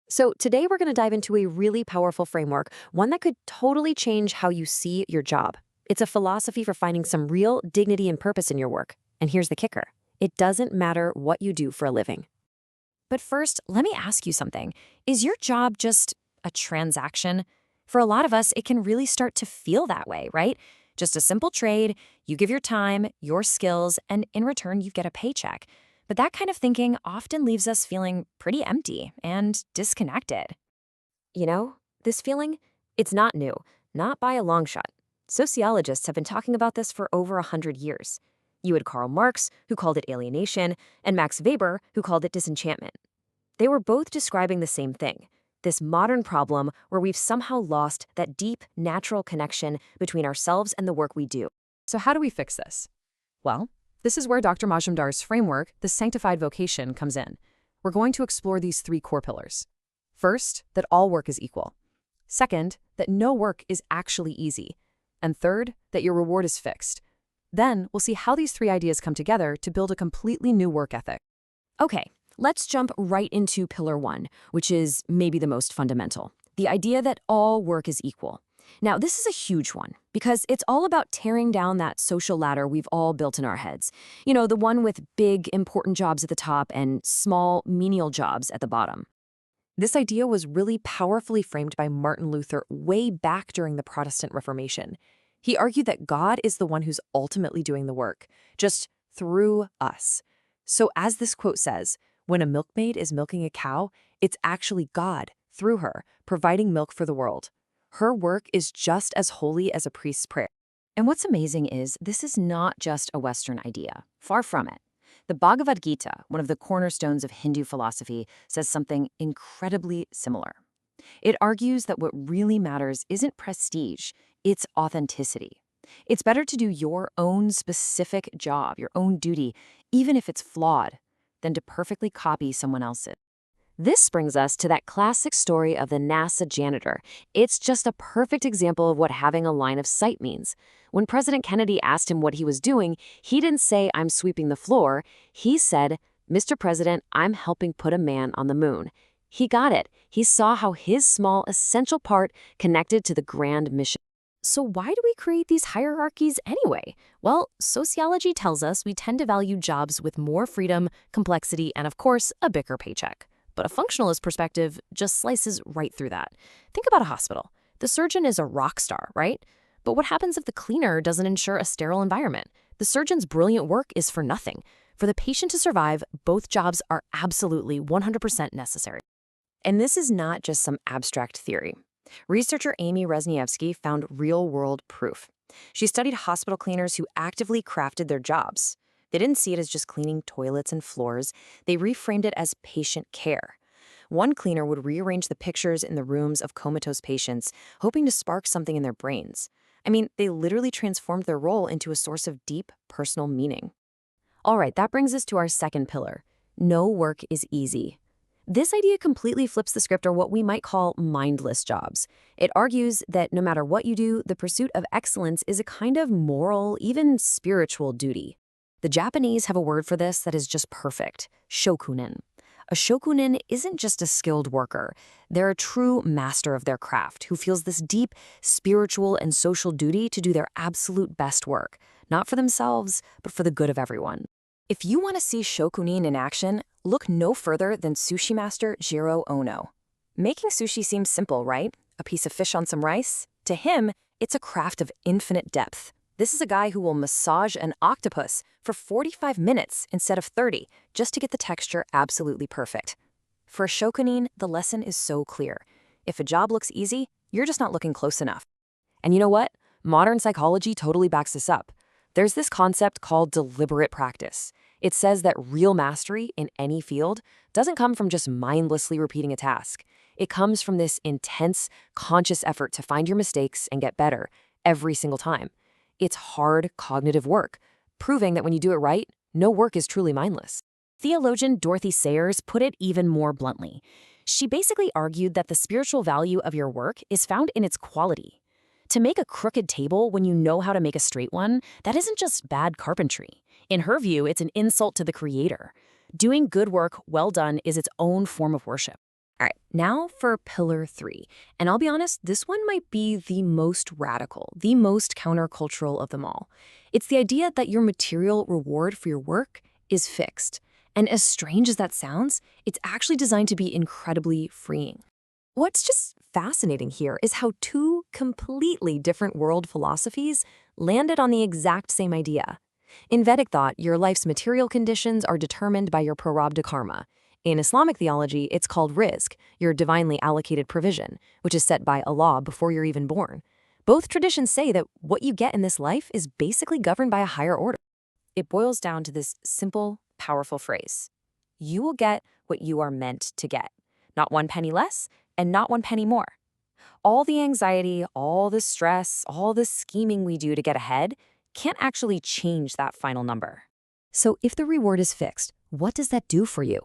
So today we're going to dive into a really powerful framework, one that could totally change how you see your job. It's a philosophy for finding some real dignity and purpose in your work. And here's the kicker. It doesn't matter what you do for a living. But first, let me ask you something. Is your job just a transaction? For a lot of us, it can really start to feel that way, right? Just a simple trade, you give your time, your skills, and in return, you get a paycheck. But that kind of thinking often leaves us feeling pretty empty and disconnected. You know, this feeling, it's not new, not by a long shot. Sociologists have been talking about this for over 100 years. You had Karl Marx, who called it alienation, and Max Weber, who called it disenchantment. They were both describing the same thing, this modern problem where we've somehow lost that deep, natural connection between ourselves and the work we do. So how do we fix this? Well, this is where Dr. Majumdar's framework, the Sanctified Vocation, comes in. We're going to explore these three core pillars. First, that all work is equal. Second, that no work is actually easy. And third, that your reward is fixed. Then, we'll see how these three ideas come together to build a completely new work ethic. Okay, let's jump right into pillar one, which is maybe the most fundamental, the idea that all work is equal. Now, this is a huge one because it's all about tearing down that social ladder we've all built in our heads. You know, the one with big, important jobs at the top and small, menial jobs at the bottom. This idea was really powerfully framed by Martin Luther way back during the Protestant Reformation. He argued that God is the one who's ultimately doing the work, just through us. So as this quote says, when a milkmaid is milking a cow, it's actually God, through her, providing milk for the world. Her work is just as holy as a priest's prayer. And what's amazing is this is not just a Western idea. Far from it. The Bhagavad Gita, one of the cornerstones of Hindu philosophy, says something incredibly similar. It argues that what really matters isn't prestige, it's authenticity. It's better to do your own specific job, your own duty, even if it's flawed, than to perfectly copy someone else's. This brings us to that classic story of the NASA janitor. It's just a perfect example of what having a line of sight means. When President Kennedy asked him what he was doing, he didn't say, "I'm sweeping the floor." He said, "Mr. President, I'm helping put a man on the moon." He got it. He saw how his small, essential part connected to the grand mission. So why do we create these hierarchies anyway? Well, sociology tells us we tend to value jobs with more freedom, complexity, and of course, a bigger paycheck. But a functionalist perspective just slices right through that. Think about a hospital. The surgeon is a rock star, right? But what happens if the cleaner doesn't ensure a sterile environment? The surgeon's brilliant work is for nothing. For the patient to survive, both jobs are absolutely 100% necessary. And this is not just some abstract theory. Researcher Amy Resniewski found real-world proof. She studied hospital cleaners who actively crafted their jobs. They didn't see it as just cleaning toilets and floors. They reframed it as patient care. One cleaner would rearrange the pictures in the rooms of comatose patients, hoping to spark something in their brains. I mean, they literally transformed their role into a source of deep personal meaning. All right, that brings us to our second pillar. No work is easy. This idea completely flips the script, or what we might call mindless jobs. It argues that no matter what you do, the pursuit of excellence is a kind of moral, even spiritual duty. The Japanese have a word for this that is just perfect, shokunin. A shokunin isn't just a skilled worker. They're a true master of their craft who feels this deep spiritual and social duty to do their absolute best work, not for themselves, but for the good of everyone. If you want to see shokunin in action, look no further than sushi master Jiro Ono. Making sushi seems simple, right? A piece of fish on some rice? To him, it's a craft of infinite depth. This is a guy who will massage an octopus for 45 minutes instead of 30, just to get the texture absolutely perfect. For a shokunin, the lesson is so clear. If a job looks easy, you're just not looking close enough. And you know what? Modern psychology totally backs this up. There's this concept called deliberate practice. It says that real mastery in any field doesn't come from just mindlessly repeating a task. It comes from this intense, conscious effort to find your mistakes and get better every single time. It's hard cognitive work, proving that when you do it right, no work is truly mindless. Theologian Dorothy Sayers put it even more bluntly. She basically argued that the spiritual value of your work is found in its quality. To make a crooked table when you know how to make a straight one, that isn't just bad carpentry. In her view, it's an insult to the Creator. Doing good work well done is its own form of worship. All right, now for pillar 3. And I'll be honest, this one might be the most radical, the most countercultural of them all. It's the idea that your material reward for your work is fixed. And as strange as that sounds, it's actually designed to be incredibly freeing. What's just fascinating here is how two completely different world philosophies landed on the exact same idea. In Vedic thought, your life's material conditions are determined by your prarabdha karma. In Islamic theology, it's called rizq, your divinely allocated provision, which is set by Allah before you're even born. Both traditions say that what you get in this life is basically governed by a higher order. It boils down to this simple, powerful phrase. You will get what you are meant to get. Not 1 penny less, and not 1 penny more. All the anxiety, all the stress, all the scheming we do to get ahead can't actually change that final number. So if the reward is fixed, what does that do for you?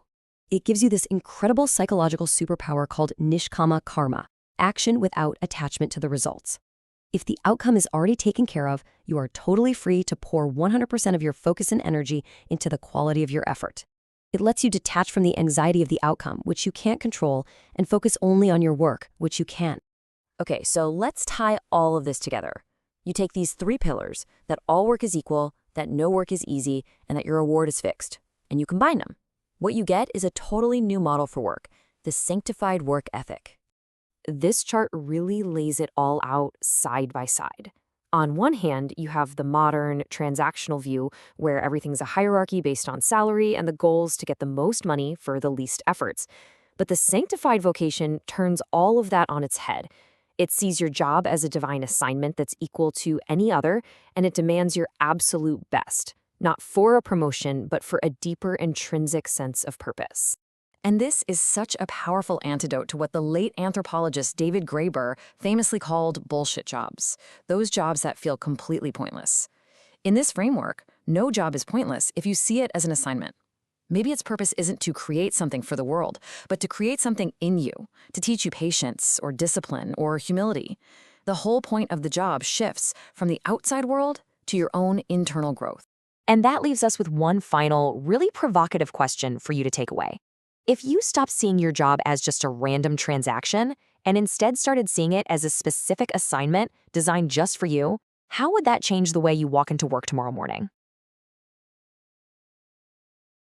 It gives you this incredible psychological superpower called nishkama karma, action without attachment to the results. If the outcome is already taken care of, you are totally free to pour 100% of your focus and energy into the quality of your effort. It lets you detach from the anxiety of the outcome, which you can't control, and focus only on your work, which you can. Okay, so let's tie all of this together. You take these 3 pillars, that all work is equal, that no work is easy, and that your reward is fixed, and you combine them. What you get is a totally new model for work, the sanctified work ethic. This chart really lays it all out side by side. On one hand, you have the modern, transactional view where everything's a hierarchy based on salary and the goals to get the most money for the least efforts. But the sanctified vocation turns all of that on its head. It sees your job as a divine assignment that's equal to any other, and it demands your absolute best, not for a promotion, but for a deeper intrinsic sense of purpose. And this is such a powerful antidote to what the late anthropologist David Graeber famously called bullshit jobs, those jobs that feel completely pointless. In this framework, no job is pointless if you see it as an assignment. Maybe its purpose isn't to create something for the world, but to create something in you, to teach you patience or discipline or humility. The whole point of the job shifts from the outside world to your own internal growth. And that leaves us with one final, really provocative question for you to take away. If you stopped seeing your job as just a random transaction and instead started seeing it as a specific assignment designed just for you, how would that change the way you walk into work tomorrow morning?